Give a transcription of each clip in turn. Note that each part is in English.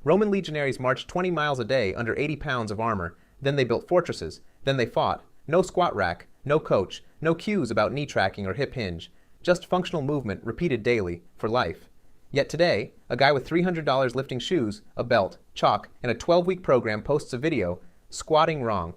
Roman legionaries marched 20 miles a day under 80 pounds of armor. Then they built fortresses. Then they fought. No squat rack, no coach, no cues about knee tracking or hip hinge. Just functional movement repeated daily, for life. Yet today, a guy with $300 lifting shoes, a belt, chalk, and a 12-week program posts a video, squatting wrong.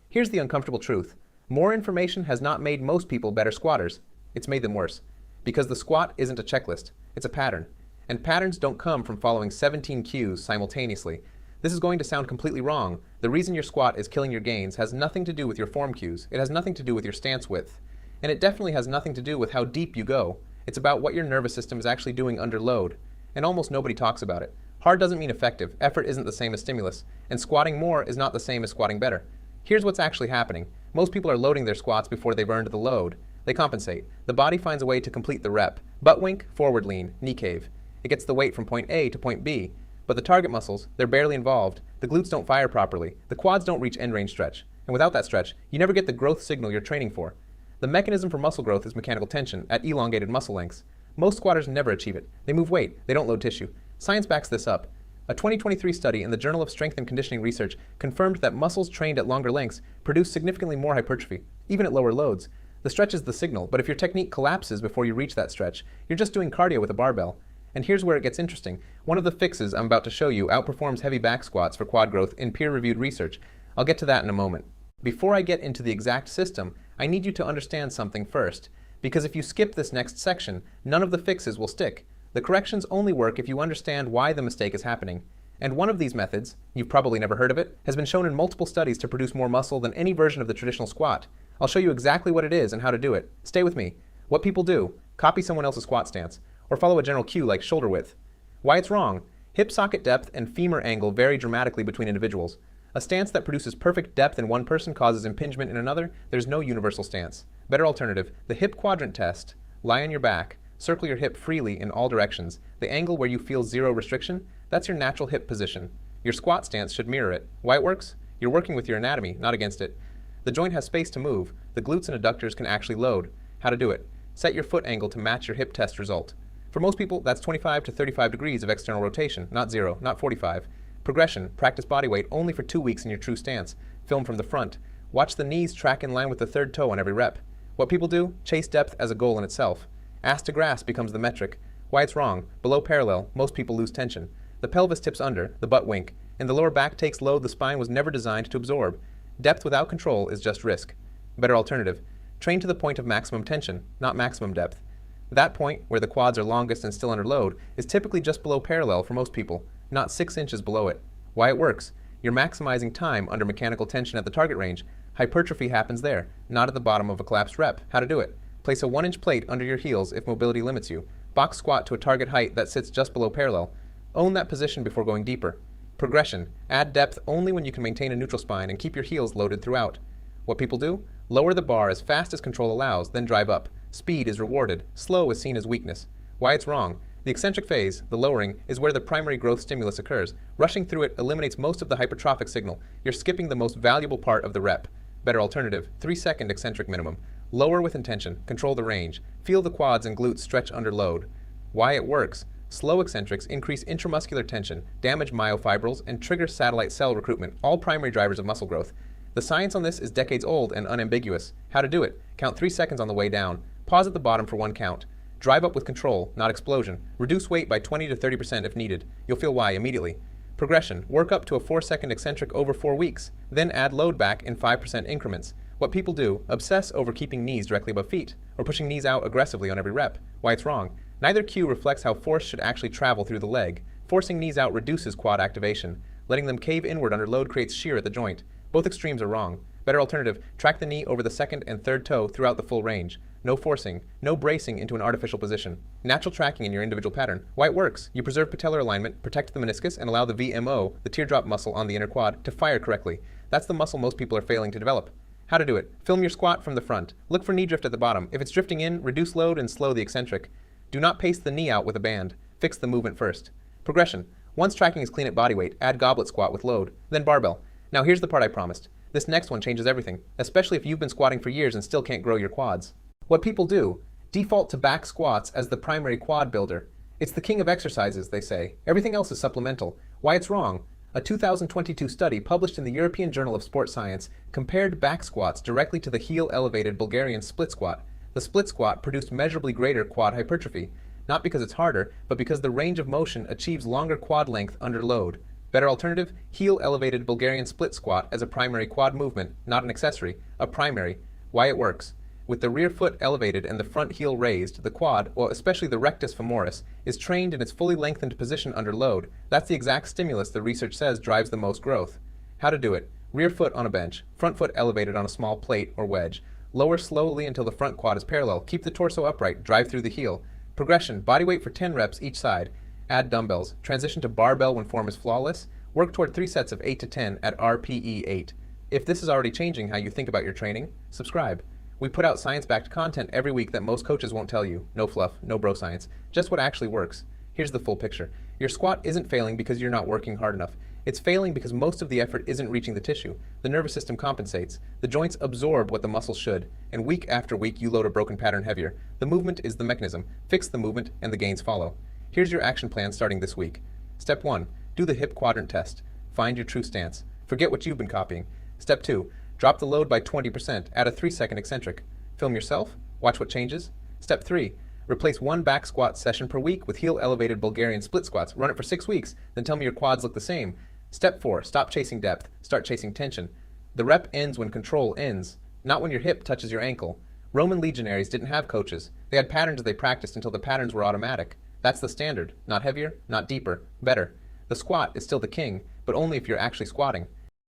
Here's the uncomfortable truth. More information has not made most people better squatters. It's made them worse. Because the squat isn't a checklist, it's a pattern. And patterns don't come from following 17 cues simultaneously. This is going to sound completely wrong. The reason your squat is killing your gains has nothing to do with your form cues. It has nothing to do with your stance width. And it definitely has nothing to do with how deep you go. It's about what your nervous system is actually doing under load. And almost nobody talks about it. Hard doesn't mean effective. Effort isn't the same as stimulus. And squatting more is not the same as squatting better. Here's what's actually happening. Most people are loading their squats before they've earned the load. They compensate. The body finds a way to complete the rep. Butt wink, forward lean, knee cave. It gets the weight from point A to point B. But the target muscles, they're barely involved. The glutes don't fire properly. The quads don't reach end range stretch. And without that stretch, you never get the growth signal you're training for. The mechanism for muscle growth is mechanical tension at elongated muscle lengths. Most squatters never achieve it. They move weight. They don't load tissue. Science backs this up. A 2023 study in the Journal of Strength and Conditioning Research confirmed that muscles trained at longer lengths produce significantly more hypertrophy, even at lower loads. The stretch is the signal, but if your technique collapses before you reach that stretch, you're just doing cardio with a barbell. And here's where it gets interesting. One of the fixes I'm about to show you outperforms heavy back squats for quad growth in peer-reviewed research. I'll get to that in a moment. Before I get into the exact system, I need you to understand something first. Because if you skip this next section, none of the fixes will stick. The corrections only work if you understand why the mistake is happening. And one of these methods, you've probably never heard of it, has been shown in multiple studies to produce more muscle than any version of the traditional squat. I'll show you exactly what it is and how to do it. Stay with me. What people do, copy someone else's squat stance, or follow a general cue like shoulder width. Why it's wrong. Hip socket depth and femur angle vary dramatically between individuals. A stance that produces perfect depth in one person causes impingement in another. There's no universal stance. Better alternative, the hip quadrant test. Lie on your back, circle your hip freely in all directions. The angle where you feel zero restriction, that's your natural hip position. Your squat stance should mirror it. Why it works? You're working with your anatomy, not against it. The joint has space to move. The glutes and adductors can actually load. How to do it? Set your foot angle to match your hip test result. For most people, that's 25 to 35 degrees of external rotation, not 0, not 45. Progression, practice body weight only for 2 weeks in your true stance. Film from the front. Watch the knees track in line with the third toe on every rep. What people do? Chase depth as a goal in itself. Ass to grass becomes the metric. Why it's wrong. Below parallel, most people lose tension. The pelvis tips under, the butt wink, and the lower back takes load the spine was never designed to absorb. Depth without control is just risk. Better alternative. Train to the point of maximum tension, not maximum depth. That point, where the quads are longest and still under load, is typically just below parallel for most people, not 6 inches below it. Why it works? You're maximizing time under mechanical tension at the target range. Hypertrophy happens there, not at the bottom of a collapsed rep. How to do it? Place a 1-inch plate under your heels if mobility limits you. Box squat to a target height that sits just below parallel. Own that position before going deeper. Progression. Add depth only when you can maintain a neutral spine and keep your heels loaded throughout. What people do? Lower the bar as fast as control allows, then drive up. Speed is rewarded. Slow is seen as weakness. Why it's wrong. The eccentric phase, the lowering, is where the primary growth stimulus occurs. Rushing through it eliminates most of the hypertrophic signal. You're skipping the most valuable part of the rep. Better alternative, 3-second eccentric minimum. Lower with intention. Control the range. Feel the quads and glutes stretch under load. Why it works. Slow eccentrics increase intramuscular tension, damage myofibrils, and trigger satellite cell recruitment, all primary drivers of muscle growth. The science on this is decades old and unambiguous. How to do it? Count 3 seconds on the way down. Pause at the bottom for 1 count. Drive up with control, not explosion. Reduce weight by 20 to 30% if needed. You'll feel why immediately. Progression. Work up to a 4-second eccentric over 4 weeks. Then add load back in 5% increments. What people do, obsess over keeping knees directly above feet, or pushing knees out aggressively on every rep. Why it's wrong. Neither cue reflects how force should actually travel through the leg. Forcing knees out reduces quad activation. Letting them cave inward under load creates shear at the joint. Both extremes are wrong. Better alternative, track the knee over the second and third toe throughout the full range. No forcing, no bracing into an artificial position. Natural tracking in your individual pattern. Why it works. You preserve patellar alignment, protect the meniscus, and allow the VMO, the teardrop muscle on the inner quad, to fire correctly. That's the muscle most people are failing to develop. How to do it. Film your squat from the front. Look for knee drift at the bottom. If it's drifting in, reduce load and slow the eccentric. Do not pace the knee out with a band. Fix the movement first. Progression. Once tracking is clean at body weight, add goblet squat with load, then barbell. Now here's the part I promised. This next one changes everything, especially if you've been squatting for years and still can't grow your quads. What people do, default to back squats as the primary quad builder. It's the king of exercises, they say. Everything else is supplemental. Why it's wrong. A 2022 study published in the European Journal of Sport Science compared back squats directly to the heel-elevated Bulgarian split squat. The split squat produced measurably greater quad hypertrophy, not because it's harder, but because the range of motion achieves longer quad length under load. Better alternative, heel-elevated Bulgarian split squat as a primary quad movement, not an accessory, a primary. Why it works. With the rear foot elevated and the front heel raised, the quad, or especially the rectus femoris, is trained in its fully lengthened position under load. That's the exact stimulus the research says drives the most growth. How to do it. Rear foot on a bench, front foot elevated on a small plate or wedge. Lower slowly until the front quad is parallel. Keep the torso upright, drive through the heel. Progression, body weight for 10 reps each side. Add dumbbells. Transition to barbell when form is flawless. Work toward 3 sets of 8 to 10 at RPE 8. If this is already changing how you think about your training, subscribe. We put out science-backed content every week that most coaches won't tell you. No fluff, no bro science, just what actually works. Here's the full picture. Your squat isn't failing because you're not working hard enough. It's failing because most of the effort isn't reaching the tissue. The nervous system compensates. The joints absorb what the muscles should. And week after week, you load a broken pattern heavier. The movement is the mechanism. Fix the movement, and the gains follow. Here's your action plan starting this week. Step 1. Do the hip quadrant test. Find your true stance. Forget what you've been copying. Step 2. Drop the load by 20%. Add a 3-second eccentric. Film yourself. Watch what changes. Step 3. Replace 1 back squat session per week with heel-elevated Bulgarian split squats. Run it for 6 weeks. Then tell me your quads look the same. Step 4. Stop chasing depth. Start chasing tension. The rep ends when control ends, not when your hip touches your ankle. Roman legionaries didn't have coaches. They had patterns they practiced until the patterns were automatic. That's the standard. Not heavier, not deeper, better. The squat is still the king, but only if you're actually squatting.